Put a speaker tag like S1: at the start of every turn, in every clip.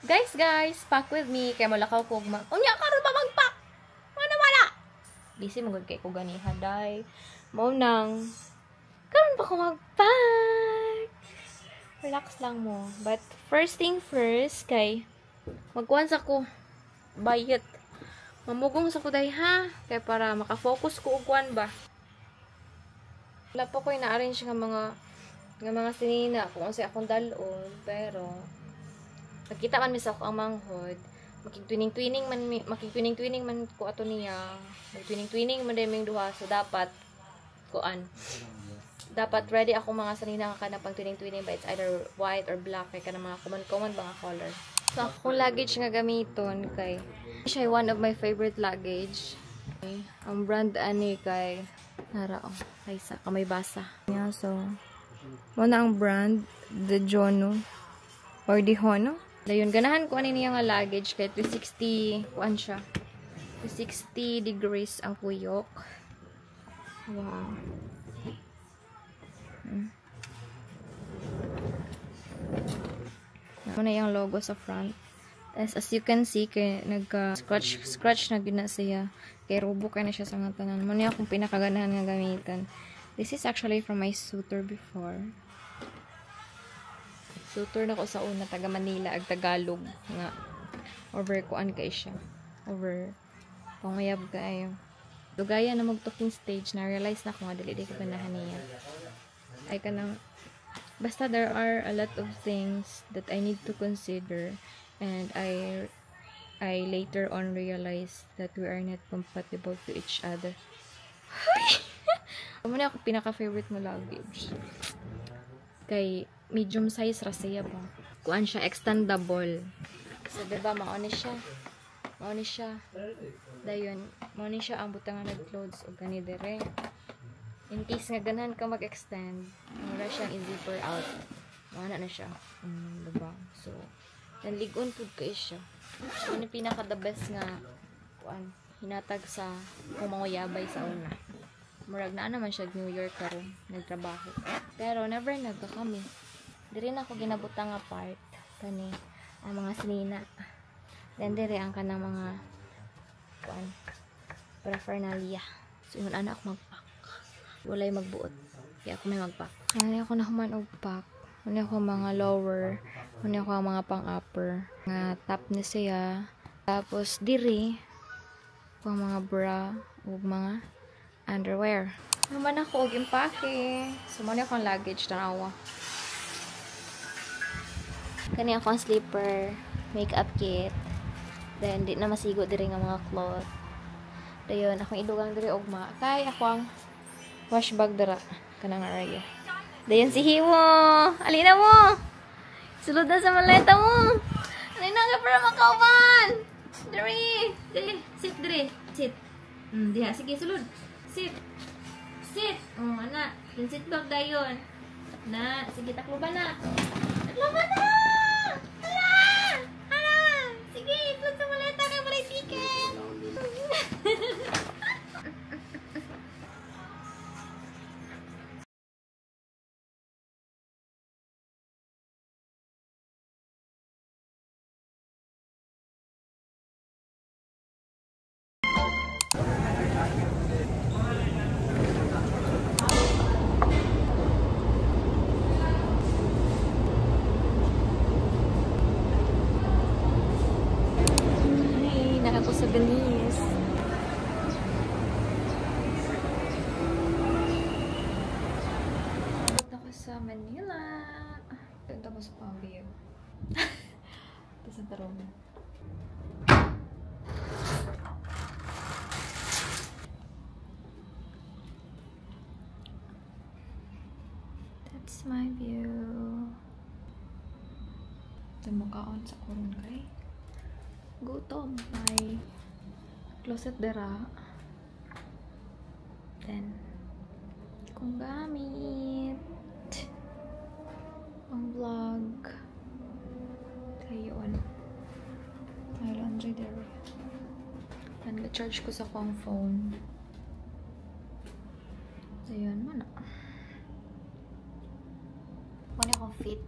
S1: Guys, pack with me. Kaya malakaw ko unya karon ba magpack? Wala. Busy magod kay ko ganiha day. Mao nang karon pa ko magpack. Relax lang mo. But first thing first, kay magkuhan sa ko bayet. Mamugong sa ko day ha. Kay para makafocus ko og kuan ba. Wala pa ko na-arrange nga mga sinina kung sa akong dalon, pero nakita man mis ako ang manghod, makigtwining-twining man ko ato niya. Magtwining-twining man deming duha, so dapat ready ako mga sanina nga kana pang twining-twining ba, it's either white or black kay kana mga common mga color. So akong luggage nga gamiton kay siya one of my favorite luggage. Okay. Ang brand ani kay nara ay sa kamay basa. Yeah, so muna ang brand DiGiorno or DiGiorno. Dayon ganahan ko ani niya nga luggage kay 360 kuan siya. 360 degrees ang kuyok. Wow. Muna yung logo sa front. As you can see, kay scratch na gina siya. Kay rubo kay na siya sa nga tanan. Muna akong pinakaganahan nga gamitan. This is actually from my suitor before. Suitor na ko sa una, taga Manila, ag Tagalog nga. Over kuan kay siya. Over pangayab kaayo. Dugaya na mag-talking stage, na-realize na ko nga dili ko ganahan niya. Ay kanang basta there are a lot of things that I need to consider, and I later on realized that we are not compatible to each other. Muna ako pinaka-favorite mo luggage. Kay medium size ra siya ba. Kuan siya extendable. So diba maoni siya. Dayon, maoni siya ang butang nga nag-clothes og kani dire. In case nga ganahan ka mag-extend, wala siyang i-zipper out. Wala na siya. Diba? So, nanligon pud kay siya. So, yun yung pinaka-the best nga kuan, hinatag sa kumanguyabay sa una. Murag na naman siya New York karon nagtrabaho. Pero never nagka kami. Diri na ako ginabutang nga part kani ang mga sinina. Then diri ang kanang mga kuan paraphernalia. So yun ana ako magpack. Walay magbuot. Kaya ako may magpack. Ano ako na human og pack. Ano ako mga lower, ano ako mga pang-upper. Nga top ni siya. Tapos diri ang mga bra ug mga underwear. Naman ako og impake. Sumani akong luggage tanawa. Kani ako ang slipper, makeup kit. Then di na masigo diri nga mga cloth. Dayon akong idugang diri ugma. Kay ako ang wash bag dira kanang area. Dayon si Himo. Alina mo. Sulod na sa maleta mo. Alina ka para makauban. Diri. Sit diri. Sit. Diha sige sulod. Sit. Ana. Yung sit back dayon. Na, sige takloban na. Takloban na! Hala! Sige, sulod sa maleta kay walay ticket. Ako sa Belize. Punta ko sa Manila. Punta ko sa Pambio. Ito sa Tarong. That's my view. Ito mukhaon sa kurong kay gutom. May closet dera. Then kung gamit ang vlog kayon may laundry dera. Then ga-charge ko sa kong phone. So yun mo na. Muna akong fit.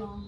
S1: lang.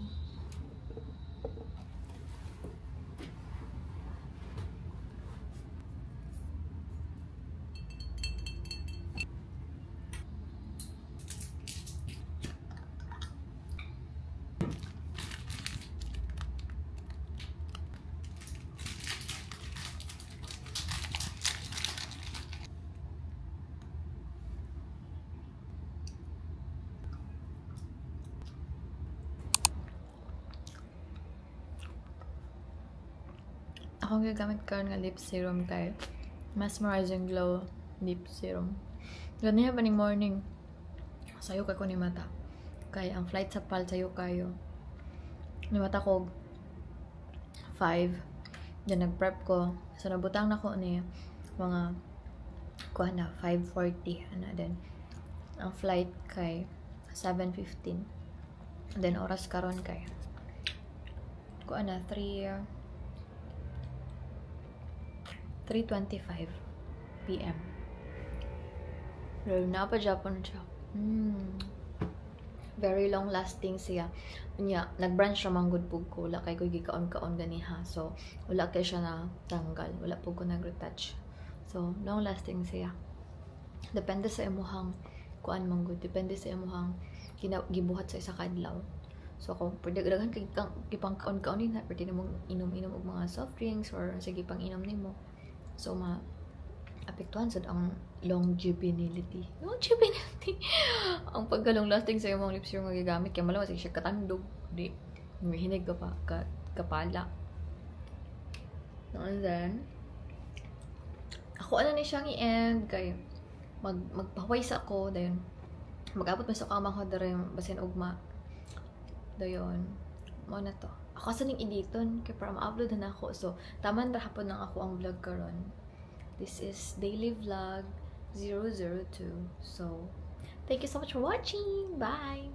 S1: Akong gagamit karon nga lip serum kay Mesmerizing Glow Lip Serum. Ganiya ba ning morning? Sayo ka ko ni mata. Kay ang flight sa PAL sayo kayo. Ni mata ko 5. Then nag-prep ko. So nabutang na ko ni mga kuha na 5:40 ana din. Ang flight kay 7:15. Then oras karon kay kuha na 3:25 PM. Pero na pa Japan siya. Very long lasting siya. Nya nag-branch ra man gud pug ko, wala kay ko gikaon-kaon ganiha. So wala kay siya na tanggal, wala pug ko nag-retouch. So long lasting siya. Depende sa imuhang kuan man gud, depende sa imuhang gibuhat sa isa ka adlaw. So kung pwede daghan kay gipang kaon-kaon din, pwede nimo inom-inom og mga soft drinks or sige pang inom nimo. So apektuhan sad ang longevity. Ang pagkalong lasting sa imong lips yung magagamit kay malawas siya katandog, di hinig ka pa kapala. And then ako ni siyang i-end kay magpaways ako dayon. Mag-abot man sa kama ko dere basin ugma. Dayon mo na to. Ako sa ning editon kay para ma-upload na ako. So taman ra hapon lang ako ang vlog karon. This is daily vlog 002. So thank you so much for watching. Bye.